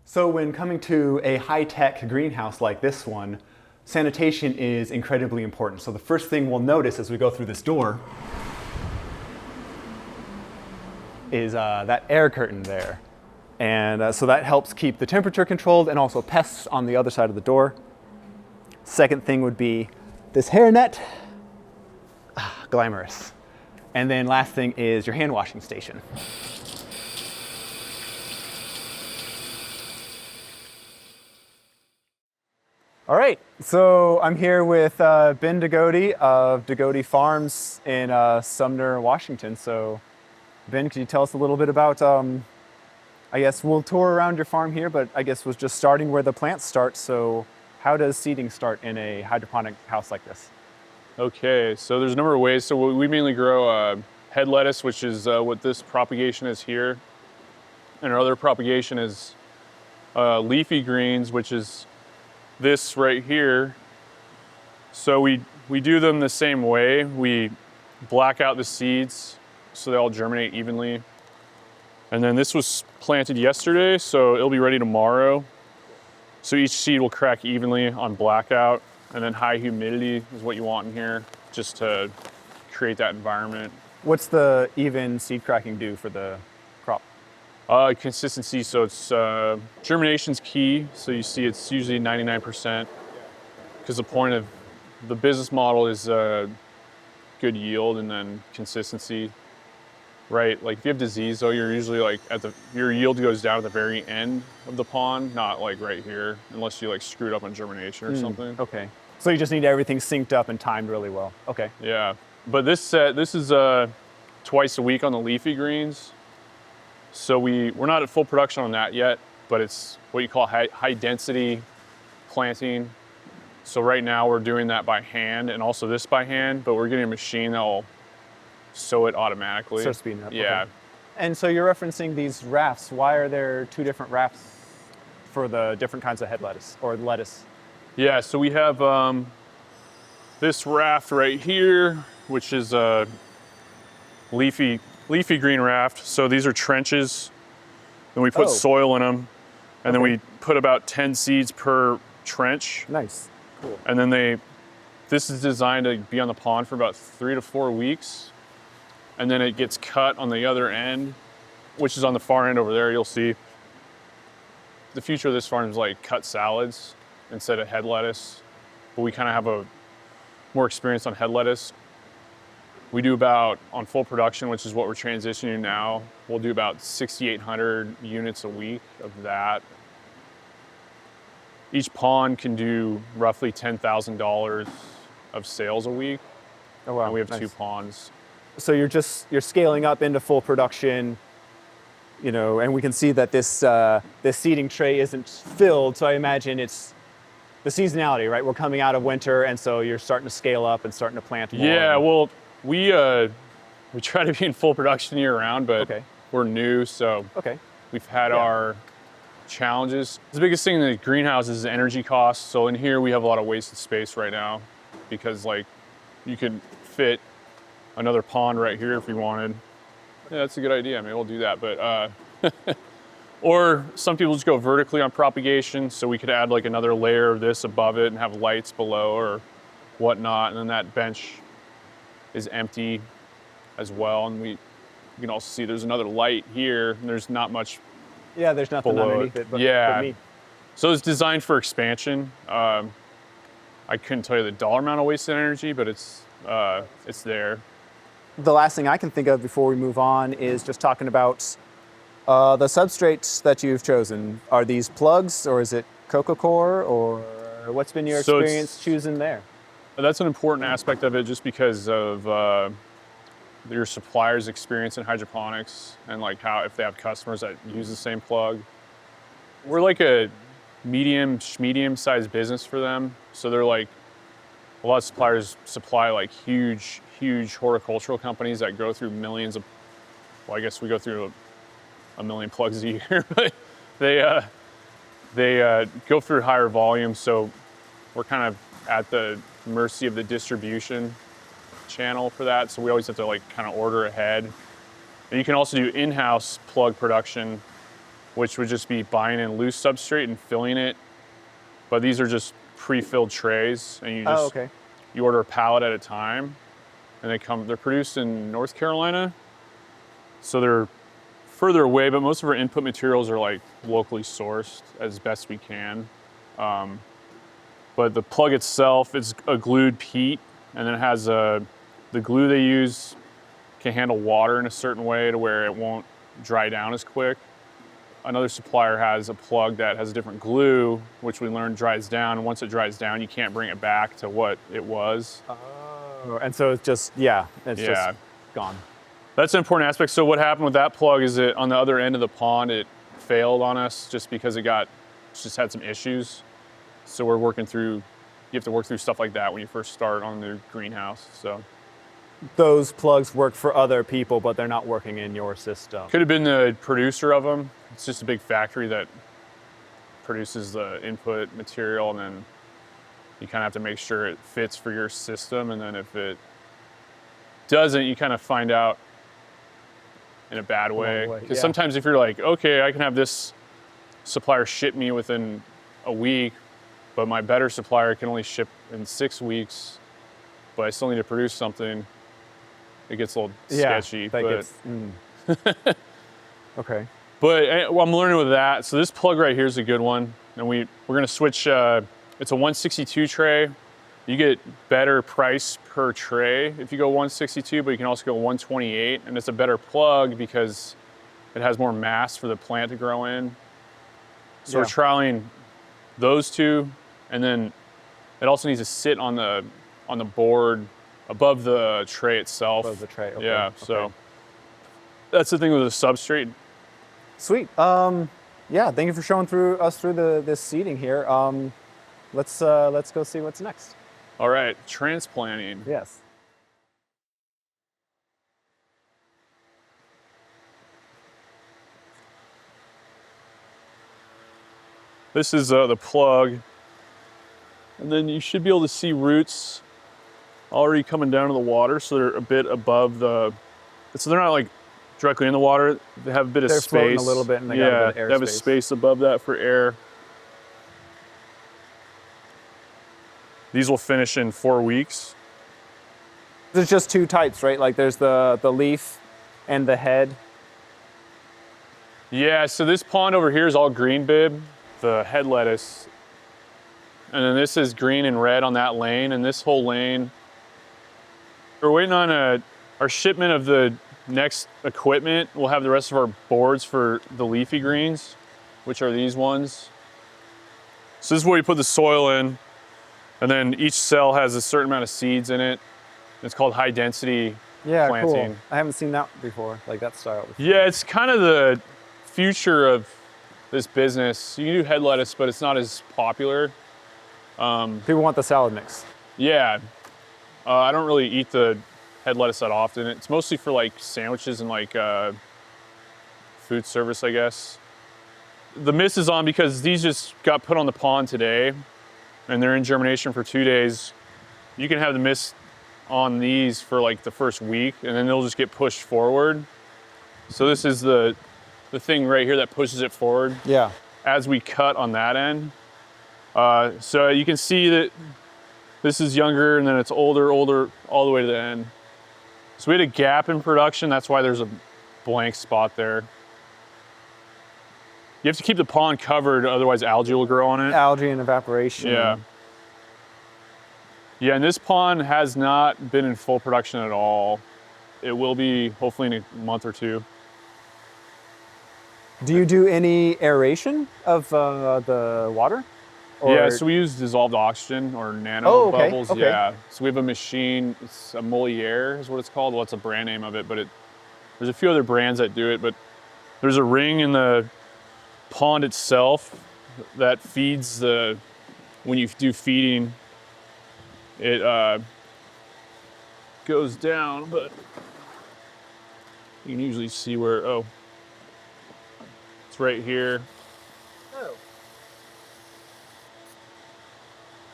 So when coming to a high-tech greenhouse like this one, sanitation is incredibly important. So the first thing we'll notice as we go through this door is that air curtain there. And so that helps keep the temperature controlled and also pests on the other side of the door. Second thing would be this hairnet. Glamorous. And then last thing is your hand washing station. All right, so I'm here with Ben DeGoede of DeGoede Farms in Sumner, Washington. So Ben, could you tell us a little bit about, I guess we'll tour around your farm here, but I guess was just starting where the plants start. So how does seeding start in a hydroponic house like this? Okay, so there's a number of ways. So we mainly grow head lettuce, which is what this propagation is here. And our other propagation is leafy greens, which is this right here. So we do them the same way. We black out the seeds so they all germinate evenly. And then this was planted yesterday, so it'll be ready tomorrow. So each seed will crack evenly on blackout, and then high humidity is what you want in here, just to create that environment. What's the even seed cracking do for the crop? Consistency, so it's germination's key. So you see it's usually 99%, because the point of the business model is good yield and then consistency, right? Like if you have disease though, you're usually like your yield goes down at the very end of the pond, not like right here, unless you like screwed up on germination or something. Okay, so you just need everything synced up and timed really well. Okay. Yeah, but this is twice a week on the leafy greens. So we're not at full production on that yet, but it's what you call high density planting. So right now we're doing that by hand and also this by hand, but we're getting a machine that will sow it automatically. So speeding up. Yeah. Okay. And so you're referencing these rafts. Why are there two different rafts for the different kinds of head lettuce or lettuce? Yeah, so we have this raft right here, which is a leafy green raft. So these are trenches, then we put soil in them, and then we put about 10 seeds per trench. Nice, cool. And then this is designed to be on the pond for about 3 to 4 weeks. And then it gets cut on the other end, which is on the far end over there. You'll see the future of this farm is like cut salads instead of head lettuce. But we kind of have more experience on head lettuce. We do about, on full production, which is what we're transitioning now, we'll do about 6,800 units a week of that. Each pond can do roughly $10,000 of sales a week. Oh wow, and we have nice. 2 ponds. So you're scaling up into full production, you know, and we can see that this seeding tray isn't filled. So I imagine it's the seasonality, right? We're coming out of winter, and so you're starting to scale up and starting to plant more. Yeah, well, we try to be in full production year round, but we're new, so we've had our challenges. The biggest thing in the greenhouse is the energy costs. So in here we have a lot of wasted space right now, because like you could fit another pond right here if we wanted. Yeah, that's a good idea. Maybe we'll do that, but or some people just go vertically on propagation, so we could add like another layer of this above it and have lights below or whatnot, and then that bench is empty as well. And you can also see there's another light here, and there's not much. Yeah, there's nothing underneath it. But me. So it's designed for expansion. I couldn't tell you the dollar amount of wasted energy, but it's there. The last thing I can think of before we move on is just talking about the substrates that you've chosen. Are these plugs, or is it coco coir, or what's been your experience choosing there? That's an important aspect of it, just because of your supplier's experience in hydroponics and like how if they have customers that use the same plug. We're like a medium-sized business for them. So they're like, a lot of suppliers supply like huge horticultural companies that go through millions of, well, I guess we go through a million plugs a year, but they go through higher volume. So we're kind of at the mercy of the distribution channel for that. So we always have to like kind of order ahead. And you can also do in-house plug production, which would just be buying in loose substrate and filling it. But these are just pre-filled trays, and you just you order a pallet at a time, and they're produced in North Carolina, so they're further away. But most of our input materials are like locally sourced as best we can. But the plug itself is a glued peat, and then it has the glue they use can handle water in a certain way to where it won't dry down as quick. Another supplier has a plug that has a different glue, which we learned dries down. And once it dries down, you can't bring it back to what it was. Oh, and so it's just, just gone. That's an important aspect. So what happened with that plug is that on the other end of the pond, it failed on us just because it just had some issues. So we're working through, you have to work through stuff like that when you first start on the greenhouse, so. Those plugs work for other people, but they're not working in your system. Could have been the producer of them. It's just a big factory that produces the input material, and then you kind of have to make sure it fits for your system. And then if it doesn't, you kind of find out in a bad way. Because sometimes if you're like, okay, I can have this supplier ship me within a week, but my better supplier can only ship in 6 weeks, but I still need to produce something, it gets a little sketchy. Okay. But I'm learning with that. So this plug right here is a good one. And we're gonna switch, it's a 162 tray. You get better price per tray if you go 162, but you can also go 128. And it's a better plug because it has more mass for the plant to grow in. So we're trialing those two. And then it also needs to sit on the board above the tray itself. Above the tray, okay. Yeah, so that's the thing with the substrate. Sweet. Yeah, thank you for showing us through this seeding here. Let's go see what's next. All right, transplanting. Yes. This is the plug. And then you should be able to see roots already coming down to the water, so they're a bit above so they're not like directly in the water. They have a bit of space. They're floating a little bit, and they got a bit of air they have a space above that for air. These will finish in 4 weeks. There's just two types, right? Like there's the leaf and the head. Yeah, so this pond over here is all green bib, the head lettuce. And then this is green and red on that lane, and this whole lane. We're waiting on our shipment of the next equipment. We'll have the rest of our boards for the leafy greens, which are these ones. So this is where you put the soil in, and then each cell has a certain amount of seeds in it. It's called high density planting. Cool. I haven't seen that before, like that style before. Yeah, it's kind of the future of this business. You can do head lettuce, but it's not as popular. People want the salad mix. Yeah. I don't really eat the head lettuce that often. It's mostly for like sandwiches and like food service, I guess. The mist is on because these just got put on the pond today and they're in germination for 2 days. You can have the mist on these for like the first week and then they'll just get pushed forward. So this is the thing right here that pushes it forward. Yeah. As we cut on that end. So you can see that this is younger and then it's older, all the way to the end. So we had a gap in production. That's why there's a blank spot there. You have to keep the pond covered, otherwise algae will grow on it. Algae and evaporation. Yeah. Yeah, and this pond has not been in full production at all. It will be hopefully in a month or two. Do you do any aeration of the water? Or... Yeah, so we use dissolved oxygen or nano bubbles. Okay. Yeah, so we have a machine. It's a Moliere is what it's called. Well, it's a brand name of it, but there's a few other brands that do it. But there's a ring in the pond itself that feeds when you do feeding, it goes down, but you can usually see where, it's right here. Oh.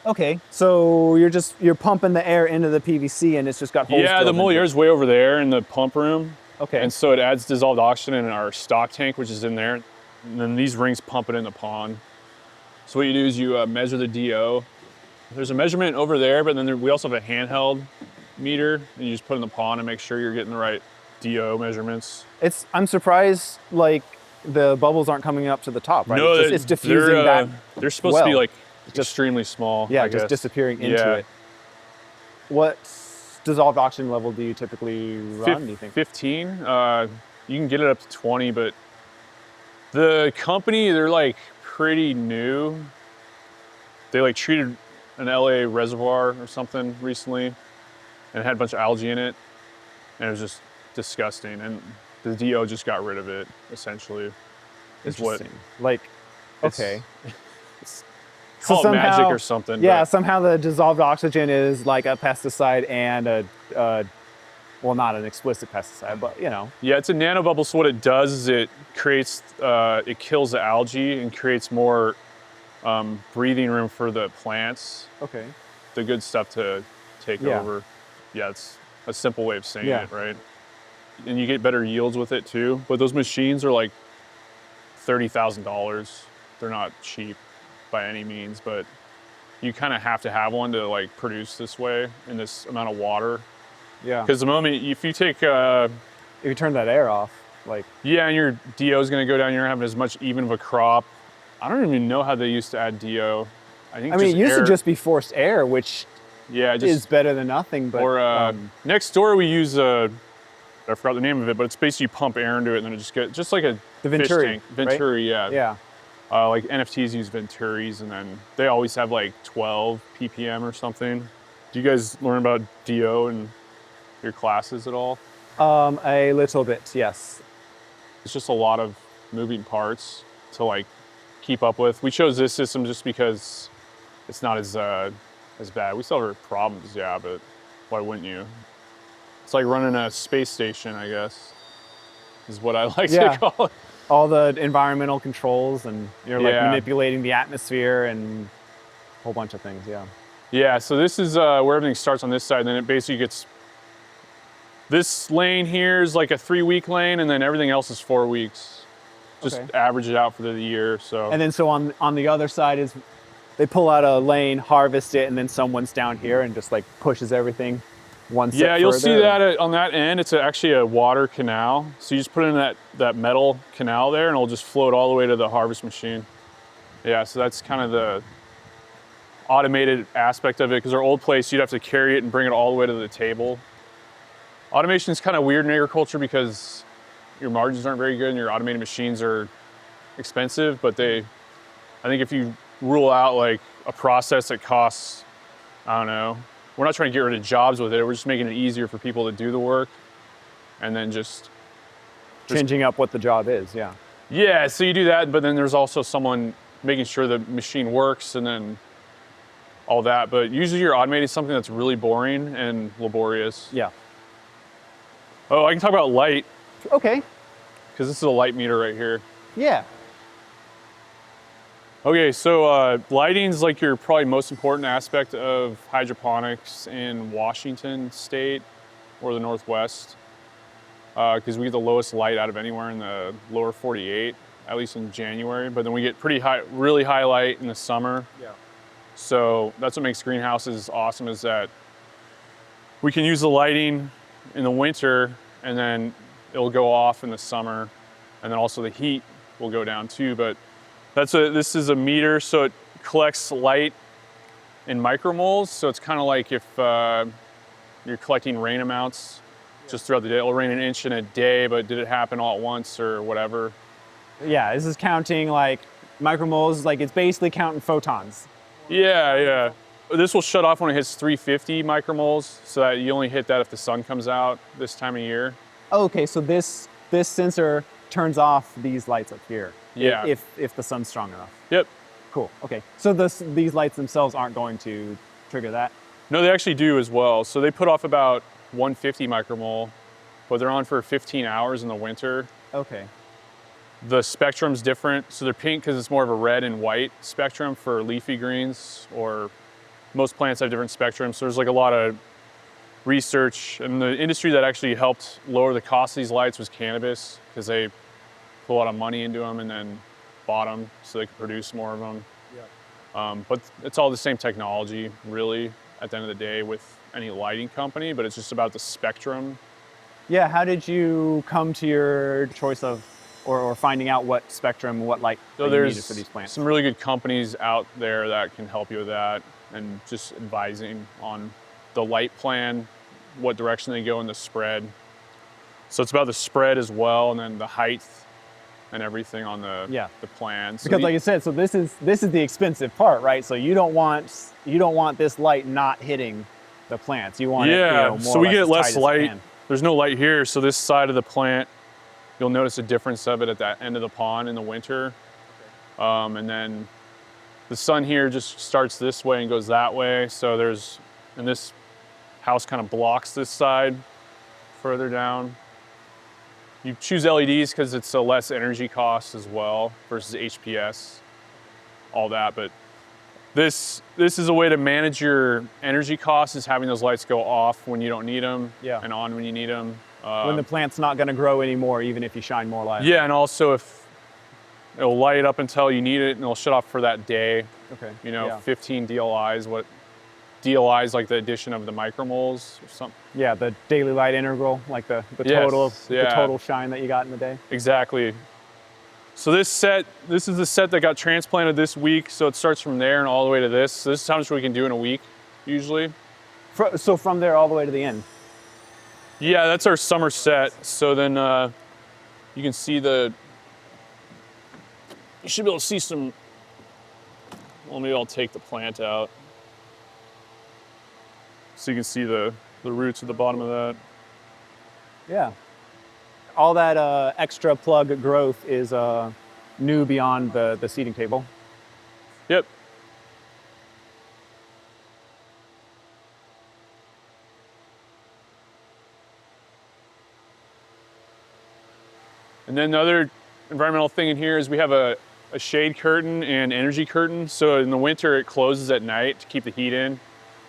Okay, so you're pumping the air into the PVC and it's just got holes. Yeah, the Moliere's way over there in the pump room. Okay. And so it adds dissolved oxygen in our stock tank, which is in there. And then these rings pump it in the pond. So what you do is you measure the DO. There's a measurement over there, but then we also have a handheld meter, and you just put it in the pond and make sure you're getting the right DO measurements. I'm surprised, like, the bubbles aren't coming up to the top, right? No, it's diffusing that. They're supposed to be like extremely small. Yeah, I just guess. disappearing into it. What dissolved oxygen level do you typically run, do you think? 15. You can get it up to 20, but the company, they're like pretty new. They like treated an LA reservoir or something recently and it had a bunch of algae in it, and it was just disgusting, and the DO just got rid of it, essentially. Interesting. Like, okay. Call it magic or something. Yeah, somehow the dissolved oxygen is like a pesticide and well, not an explicit pesticide, but you know. Yeah, it's a nanobubble, so what it does is it creates, it kills the algae and creates more breathing room for the plants. Okay. The good stuff to take over. Yeah, it's a simple way of saying it, right? And you get better yields with it too. But those machines are like $30,000. They're not cheap by any means, but you kind of have to have one to like produce this way in this amount of water. Yeah. Because the moment, if you take... if you turn that air off, like... Yeah, and your DO is going to go down, you're having as much even of a crop. I don't even know how they used to add DO. I mean, it used to just be forced air, which is better than nothing. But or next door we use I forgot the name of it, but it's basically you pump air into it and then it just gets just like a Venturi, fish tank. Venturi, right? Yeah. Like NFTs use Venturis, and then they always have like 12 ppm or something. Do you guys learn about DO in your classes at all? A little bit, yes. It's just a lot of moving parts to like keep up with. We chose this system just because it's not as bad. We still have problems, yeah, but why wouldn't you? It's like running a space station, I guess, is what I like to call it. All the environmental controls, and you're like manipulating the atmosphere and a whole bunch of things, Yeah, so this is where everything starts on this side, and then it basically gets, this lane here is like a 3-week lane, and then everything else is 4 weeks. Just average it out for the year, so. And then so on the other side is, they pull out a lane, harvest it, and then someone's down here and just like pushes everything one step further. You'll see that on that end, it's actually a water canal. So you just put it in that metal canal there and it'll just float all the way to the harvest machine. Yeah, so that's kind of the automated aspect of it, because our old place, you'd have to carry it and bring it all the way to the table. Automation is kind of weird in agriculture because your margins aren't very good and your automated machines are expensive, but I think if you rule out like a process that costs, I don't know, we're not trying to get rid of jobs with it, we're just making it easier for people to do the work, and then just changing up what the job is, Yeah, so you do that, but then there's also someone making sure the machine works and then all that, but usually you're automating something that's really boring and laborious. Yeah. Oh, I can talk about light. Okay. Because this is a light meter right here. Yeah. Okay, so lighting is like your probably most important aspect of hydroponics in Washington State or the Northwest, because we get the lowest light out of anywhere in the lower 48, at least in January, but then we get really high light in the summer. Yeah. So that's what makes greenhouses awesome, is that we can use the lighting in the winter and then it'll go off in the summer, and then also the heat will go down too, but this is a meter, so it collects light in micromoles. So it's kind of like if you're collecting rain amounts just throughout the day. It'll rain an inch in a day, but did it happen all at once or whatever? Yeah, this is counting like micromoles, like it's basically counting photons. Yeah, yeah. This will shut off when it hits 350 micromoles, so that you only hit that if the sun comes out this time of year. Oh, okay, so this sensor turns off these lights up here. Yeah. If the sun's strong enough. Yep. Cool. Okay. So these lights themselves aren't going to trigger that? No, they actually do as well. So they put off about 150 micromole, but they're on for 15 hours in the winter. Okay. The spectrum's different. So they're pink because it's more of a red and white spectrum for leafy greens, or most plants have different spectrums. So there's like a lot of research, and the industry that actually helped lower the cost of these lights was cannabis, because they put a lot of money into them and then bought them so they could produce more of them. Yeah. But it's all the same technology, really, at the end of the day, with any lighting company, but it's just about the spectrum. Yeah, how did you come to your choice of, or finding out what spectrum, what light you needed for these plants? Some really good companies out there that can help you with that, and just advising on the light plan, what direction they go in the spread. So it's about the spread as well, and then the height and everything on the plan. So because like you said, so this is the expensive part, right? So you don't want this light not hitting the plants. You want it, more so we get less light. Can. There's no light here, so this side of the plant, you'll notice a difference of it at that end of the pond in the winter. And then the sun here just starts this way and goes that way. So and this house kind of blocks this side further down. You choose LEDs because it's a less energy cost as well versus HPS, all that. But this is a way to manage your energy costs, is having those lights go off when you don't need them, and on when you need them. When the plant's not going to grow anymore, even if you shine more light. Yeah, and also if it'll light up until you need it, and it'll shut off for that day. Okay. 15 DLIs. What DLIs, like the addition of the micromoles or something. Yeah, the daily light integral, like the total shine that you got in the day. Exactly. So this is the set that got transplanted this week. So it starts from there and all the way to this. So this is how much we can do in a week, usually. So from there all the way to the end. Yeah, that's our summer set. So then you can see you should be able to see some, well, maybe I'll take the plant out. So you can see the roots at the bottom of that. Yeah. All that extra plug growth is new beyond the seeding table. Yep. And then the other environmental thing in here is we have a shade curtain and energy curtain. So in the winter, it closes at night to keep the heat in.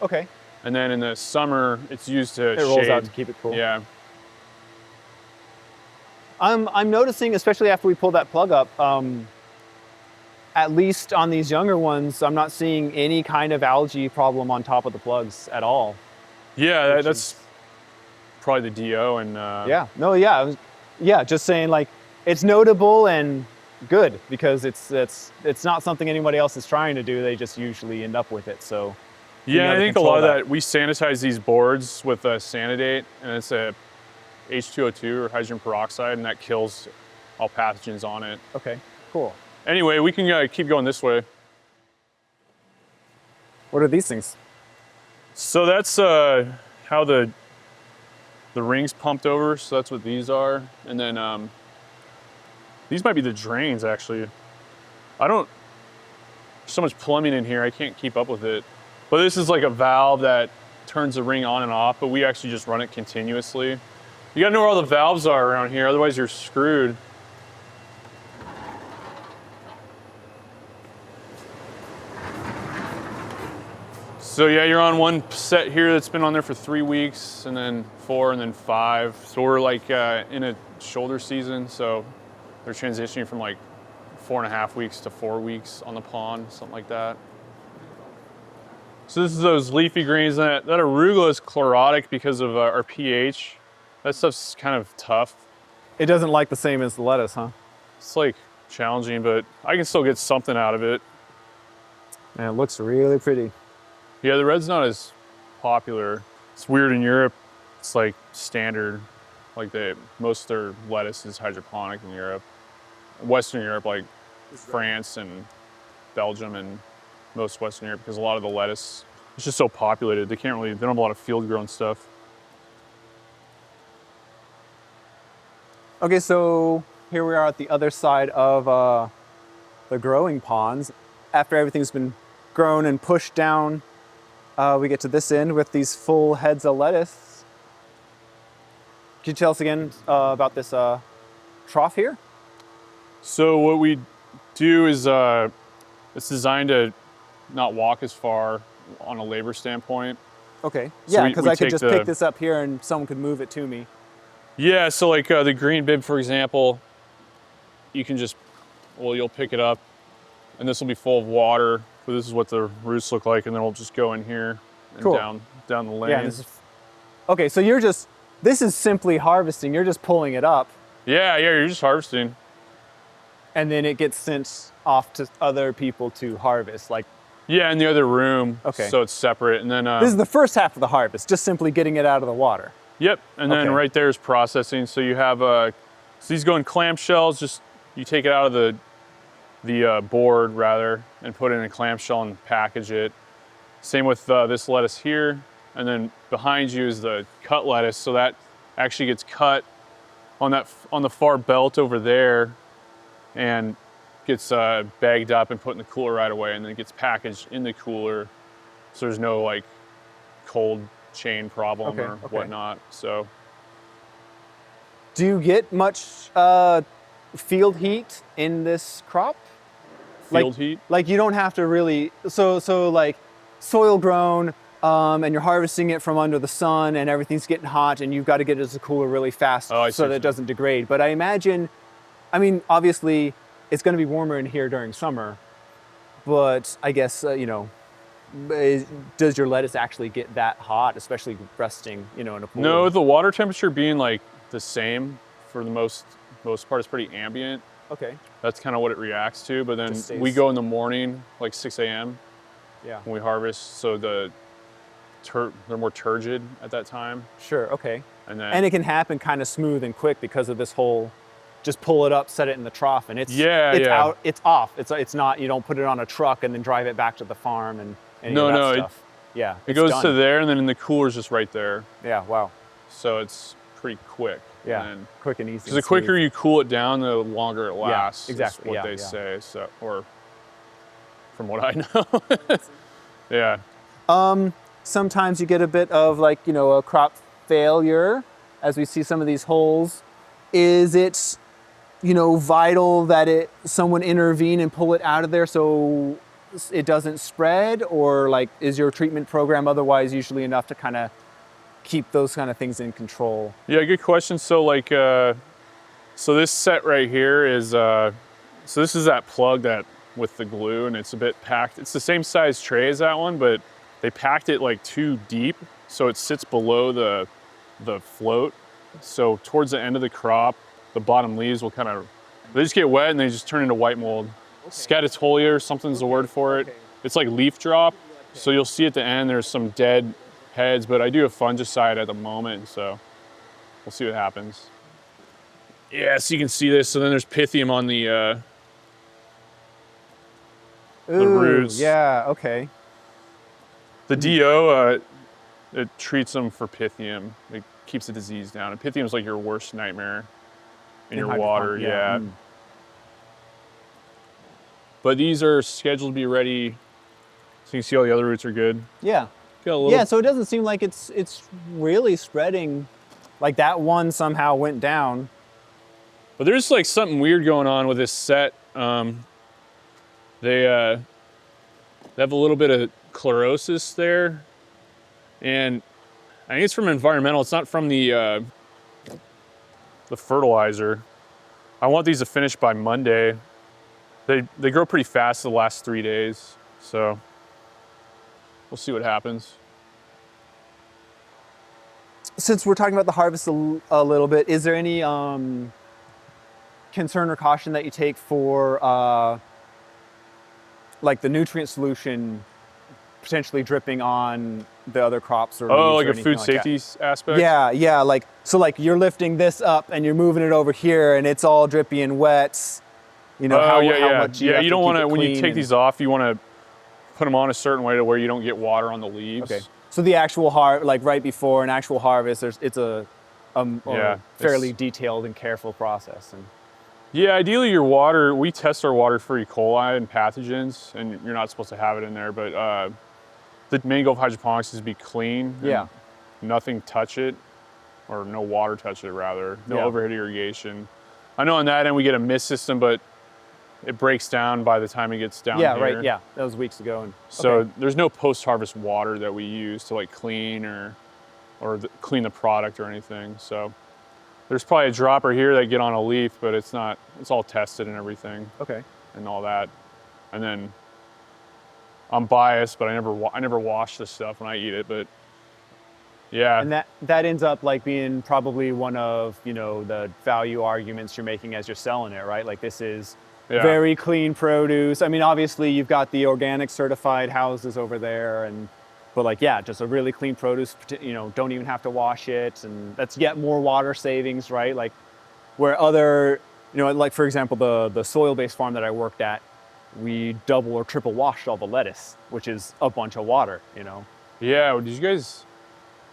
Okay. And then in the summer, it's used to It rolls out to keep it cool. Yeah. I'm noticing, especially after we pulled that plug up, at least on these younger ones, I'm not seeing any kind of algae problem on top of the plugs at all. Yeah, that's probably the DO and just saying, like, it's notable and good, because it's not something anybody else is trying to do. They just usually end up with it. So yeah, I think a lot of that, we sanitize these boards with a Sanidate, and it's a H2O2 or hydrogen peroxide, and that kills all pathogens on it. Okay, cool. Anyway, we can keep going this way. What are these things? So that's how the ring's pumped over. So that's what these are. And then these might be the drains, actually. There's so much plumbing in here, I can't keep up with it. But this is like a valve that turns the ring on and off, but we actually just run it continuously. You gotta know where all the valves are around here, otherwise you're screwed. So yeah, you're on one set here that's been on there for 3 weeks, and then 4, and then 5. So we're like in a shoulder season, so they're transitioning from like 4.5 weeks to 4 weeks on the pond, something like that. So this is those leafy greens. That arugula is chlorotic because of our pH. That stuff's kind of tough. It doesn't like the same as the lettuce, huh? It's like challenging, but I can still get something out of it. And it looks really pretty. Yeah, the red's not as popular. It's weird in Europe. It's like standard. Like most of their lettuce is hydroponic in Europe. Western Europe, like France and Belgium and most Western Europe because a lot of the lettuce is just so populated. They don't have a lot of field grown stuff. Okay, so here we are at the other side of the growing ponds. After everything's been grown and pushed down, we get to this end with these full heads of lettuce. Could you tell us again about this trough here? So what we do is it's designed to not walk as far on a labor standpoint. Okay. So yeah, because we I could take just pick this up here and someone could move it to me. Yeah, so like the green bib, for example, you can just, well, you'll pick it up and this will be full of water. So this is what the roots look like, and then we'll just go in here and cool. down the lane. Yeah, okay, so this is simply harvesting. You're just pulling it up. Yeah, you're just harvesting. And then it gets sent off to other people to harvest, like. Yeah, in the other room. Okay. So it's separate, and then. This is the first half of the harvest, just simply getting it out of the water. Yep, and then okay. right there is processing. So you have, so these go in clamshells. Just you take it out of the board rather, and put it in a clamshell and package it. Same with this lettuce here, and then behind you is the cut lettuce. So that actually gets cut on the far belt over there, and gets bagged up and put in the cooler right away, and then it gets packaged in the cooler, so there's no like cold chain problem or whatnot. So, do you get much field heat in this crop? Field heat? Like you don't have to really. So like soil grown, and you're harvesting it from under the sun, and everything's getting hot, and you've got to get it to the cooler really fast so that it doesn't degrade. But I imagine, I mean, obviously, it's going to be warmer in here during summer, but I guess does your lettuce actually get that hot, especially resting, in a pool? No, the water temperature being like the same for the most part, it's pretty ambient. Okay. That's kind of what it reacts to. But then we go in the morning, like 6 a.m. Yeah. When we harvest, so they're more turgid at that time. Sure. Okay. And it can happen kind of smooth and quick because of this whole. Just pull it up, set it in the trough, and it's out. It's off. It's not. You don't put it on a truck and then drive it back to the farm and any of that stuff. It goes done. to there, and then in the cooler's just right there. Yeah. Wow. So it's pretty quick. Yeah. Quick and easy. Because the quicker you cool it down, the longer it lasts. Yeah, exactly. Is what they say. So, or from what I know. Yeah. Sometimes you get a bit of a crop failure, as we see some of these holes. Is it vital that someone intervene and pull it out of there so it doesn't spread, or is your treatment program otherwise usually enough to kind of keep those kind of things in control? Yeah, good question. So so this set right here is, so this is that plug that with the glue, and it's a bit packed. It's the same size tray as that one, but they packed it too deep, so it sits below the float. So towards the end of the crop, the bottom leaves will they just get wet and they just turn into white mold. Scatotolia or something's the word for it. It's like leaf drop. So you'll see at the end there's some dead heads, but I do have fungicide at the moment, so we'll see what happens. Yeah, so you can see this. So then there's Pythium on the roots. Yeah, okay. The DO, it treats them for Pythium. It keeps the disease down. And Pythium is like your worst nightmare in your water. Yeah. Mm. But these are scheduled to be ready. So you can see all the other roots are good. Yeah. Yeah, so it doesn't seem like it's really spreading. Like that one somehow went down. But there's something weird going on with this set. They have a little bit of chlorosis there. And I think it's from environmental. It's not from the fertilizer. I want these to finish by Monday. They grow pretty fast the last 3 days, so we'll see what happens. Since we're talking about the harvest a little bit, is there any concern or caution that you take for the nutrient solution potentially dripping on the other crops or like a food safety aspect? Yeah, so you're lifting this up and you're moving it over here and it's all drippy and wet. How much you don't want to, when you take these off, you want to put them on a certain way to where you don't get water on the leaves. Okay. So the actual like right before an actual harvest, it's a fairly detailed and careful process. And yeah, ideally your water, we test our water for E. coli and pathogens, and you're not supposed to have it in there, but the main goal of hydroponics is to be clean. Yeah. Nothing touch it, or no water touch it rather. No overhead irrigation. I know on that end we get a mist system, but it breaks down by the time it gets down here. Right, yeah. That was weeks ago. And so there's no post-harvest water that we use to like clean or clean the product or anything. So there's probably a dropper here that get on a leaf, but it's not, it's all tested and everything. Okay. And all that. And then I'm biased, but I never wash this stuff when I eat it, but yeah. And that ends up like being probably one of, you know, the value arguments you're making as you're selling it, right? Like this is very clean produce. I mean, obviously you've got the organic certified houses over there, but like, yeah, just a really clean produce, you know, don't even have to wash it. And that's yet more water savings, right? Like where other, you know, like for example, the soil-based farm that I worked at, we double or triple washed all the lettuce, which is a bunch of water, you know? Yeah, did you guys,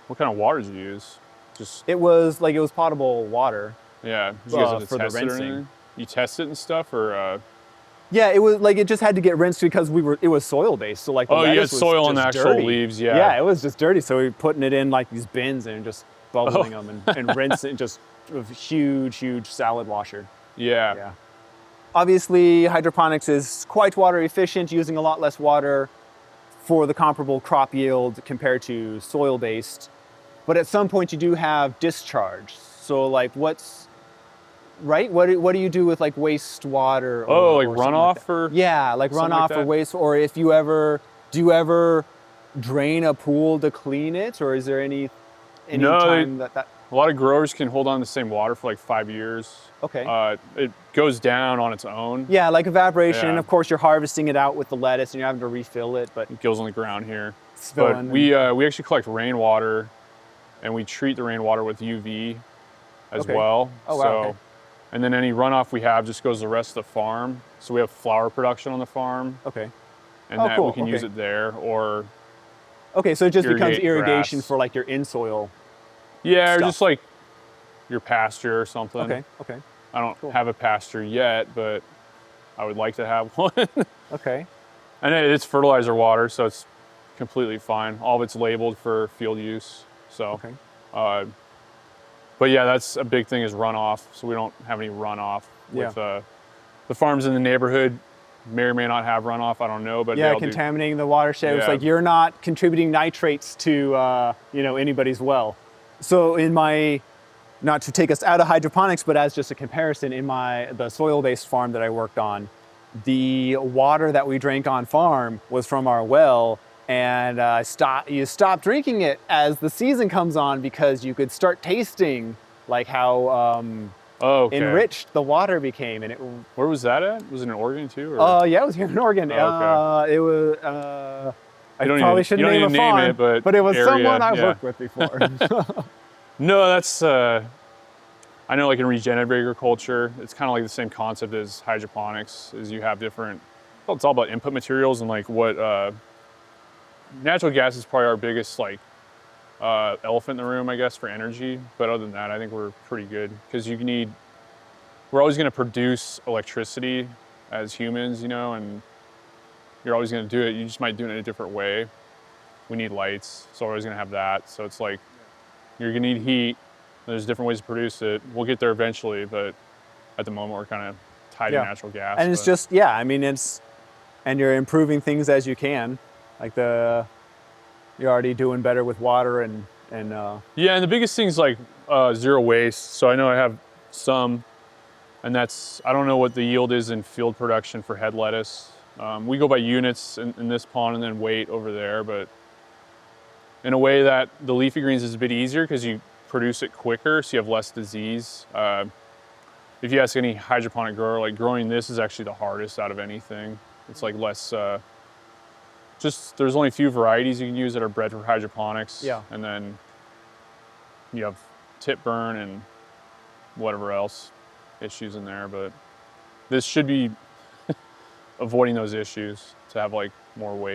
what kind of water did you use? It was potable water. Yeah, did you guys have to for test the it or rinsing. anything? You test it and stuff, or? Yeah, it was like, it just had to get rinsed because it was soil based. So like the lettuce you had soil was on the just actual dirty. leaves, yeah. Yeah, it was just dirty. So we were putting it in like these bins and just bubbling them and rinsing, just a huge salad washer. Yeah. Obviously, hydroponics is quite water efficient, using a lot less water for the comparable crop yield compared to soil based. But at some point you do have discharge. So like what do you do with like wastewater? Like runoff or? Yeah, like runoff or waste, or do you ever drain a pool to clean it, or is there any time that? A lot of growers can hold on to the same water for like 5 years. Okay. It goes down on its own. Yeah, like evaporation. Yeah. And of course you're harvesting it out with the lettuce and you're having to refill it, but it goes on the ground here. But we actually collect rainwater, and we treat the rainwater with UV as well. Oh, wow. Okay. And then any runoff we have just goes to the rest of the farm. So we have flower production on the farm. Okay. And we can use it there, or okay, so it just becomes irrigation grass. For like your in-soil. Yeah, stuff. or just like your pasture or something. Okay. I don't have a pasture yet, but I would like to have one. Okay. And it's fertilizer water, so it's completely fine. All of it's labeled for field use. So, but yeah, that's a big thing is runoff. So we don't have any runoff with the farms in the neighborhood. May or may not have runoff. I don't know, but contaminating the watershed. It's like you're not contributing nitrates to anybody's well. So not to take us out of hydroponics, but as just a comparison, in the soil-based farm that I worked on, the water that we drank on farm was from our well, and you stop drinking it as the season comes on because you could start tasting like how enriched the water became. And where was that at? Was it in Oregon too? Or? Yeah, it was here in Oregon. It was. I probably shouldn't name a farm, but it was someone I worked with before. No, that's. I know, like in regenerative agriculture, it's kind of like the same concept as hydroponics. Is you have different. Well, it's all about input materials and like what. Natural gas is probably our biggest like elephant in the room, I guess, for energy. But other than that, I think we're pretty good because we're always going to produce electricity as humans, and you're always going to do it. You just might do it in a different way. We need lights, so we're always going to have that. So it's like you're going to need heat. There's different ways to produce it. We'll get there eventually, but at the moment we're kind of tied to natural gas. And it's just, and you're improving things as you can. Like you're already doing better with water and yeah, and the biggest thing is like zero waste. So I know I have some, and I don't know what the yield is in field production for head lettuce. We go by units in this pond and then weight over there, but in a way that the leafy greens is a bit easier because you produce it quicker, so you have less disease. If you ask any hydroponic grower, like growing this is actually the hardest out of anything. It's like less, there's only a few varieties you can use that are bred for hydroponics. Yeah. And then you have tip burn and whatever else issues in there, but this should be, avoiding those issues to have like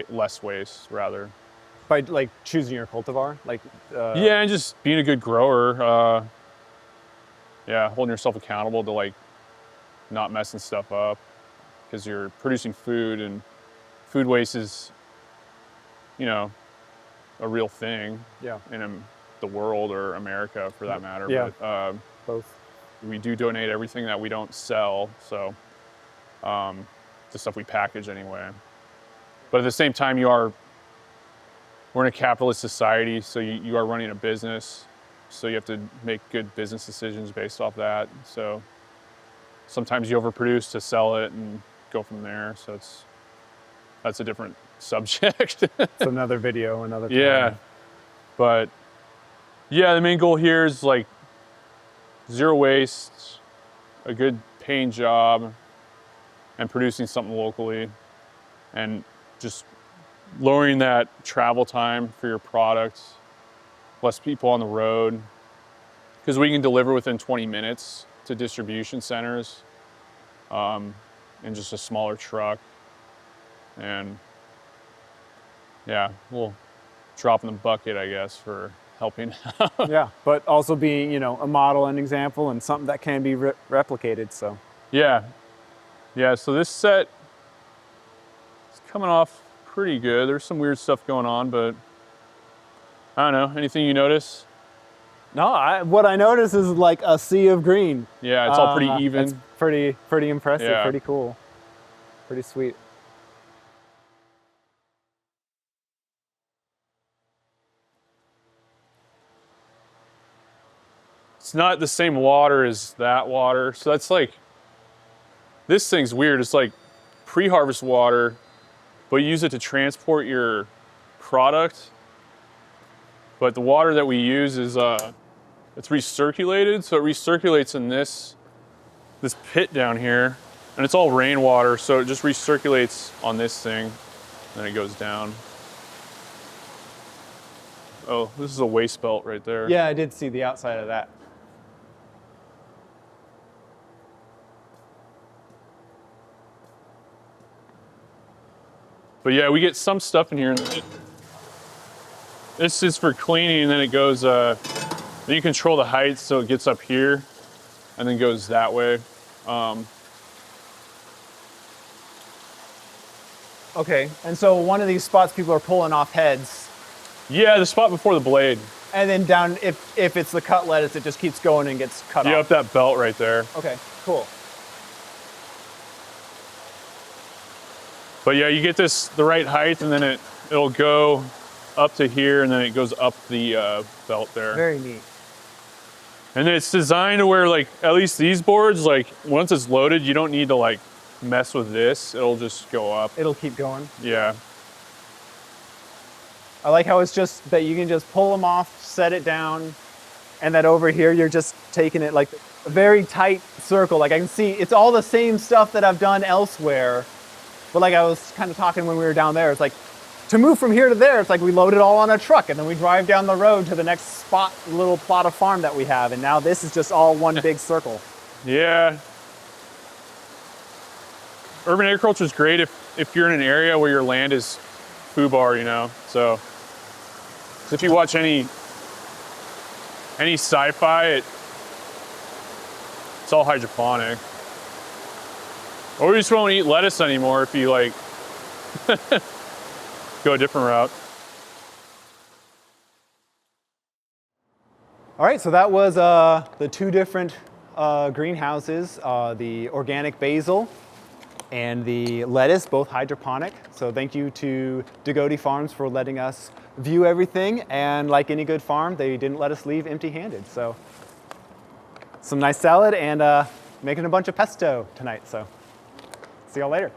less waste rather. By like choosing your cultivar, like yeah, and just being a good grower. Yeah, holding yourself accountable to like not messing stuff up because you're producing food, and food waste is, you know, a real thing. Yeah. In the world or America for that matter. Yeah. But, both. We do donate everything that we don't sell, so the stuff we package anyway. But at the same time, we're in a capitalist society, so you are running a business, so you have to make good business decisions based off that. So sometimes you overproduce to sell it and go from there. So that's a different subject. It's another video, another time. Yeah, but yeah, the main goal here is like zero waste, a good paying job, and producing something locally, and just lowering that travel time for your products, less people on the road, because we can deliver within 20 minutes to distribution centers in just a smaller truck. And yeah, we'll drop in the bucket, I guess, for helping out. Yeah, but also being, you know, a model and example and something that can be replicated, so. Yeah, so this set is coming off pretty good. There's some weird stuff going on, but I don't know. Anything you notice? No, what I notice is like a sea of green. Yeah, it's all pretty even. It's pretty impressive, Yeah. pretty cool, pretty sweet. It's not the same water as that water. So that's like, this thing's weird. It's like pre-harvest water, but you use it to transport your product. But the water that we use is, it's recirculated. So it recirculates in this pit down here, and it's all rainwater. So it just recirculates on this thing, and then it goes down. Oh, this is a waste belt right there. Yeah, I did see the outside of that. But yeah, we get some stuff in here. This is for cleaning, and then it goes, then you control the height so it gets up here and then goes that way. Okay, and so one of these spots people are pulling off heads. Yeah, the spot before the blade. And then down, if it's the cut lettuce, it just keeps going and gets cut off. Yeah, up that belt right there. Okay, cool. But yeah, you get the right height, and then it'll go up to here, and then it goes up the belt there. Very neat. And it's designed to where, like, at least these boards, like, once it's loaded, you don't need to, like, mess with this. It'll just go up. It'll keep going. Yeah. I like how it's just that you can just pull them off, set it down, and that over here you're just taking it like a very tight circle. Like I can see it's all the same stuff that I've done elsewhere. But like I was kind of talking when we were down there, it's like to move from here to there, it's like we load it all on a truck and then we drive down the road to the next spot, little plot of farm that we have. And now this is just all one big circle. Yeah. Urban agriculture is great if you're in an area where your land is foobar, you know. So if you watch any sci-fi, it's all hydroponic. Or you just won't eat lettuce anymore if you like go a different route. All right, so that was the two different greenhouses, the organic basil and the lettuce, both hydroponic. So thank you to DeGoede Farms for letting us view everything. And like any good farm, they didn't let us leave empty-handed. So some nice salad and making a bunch of pesto tonight. So see y'all later.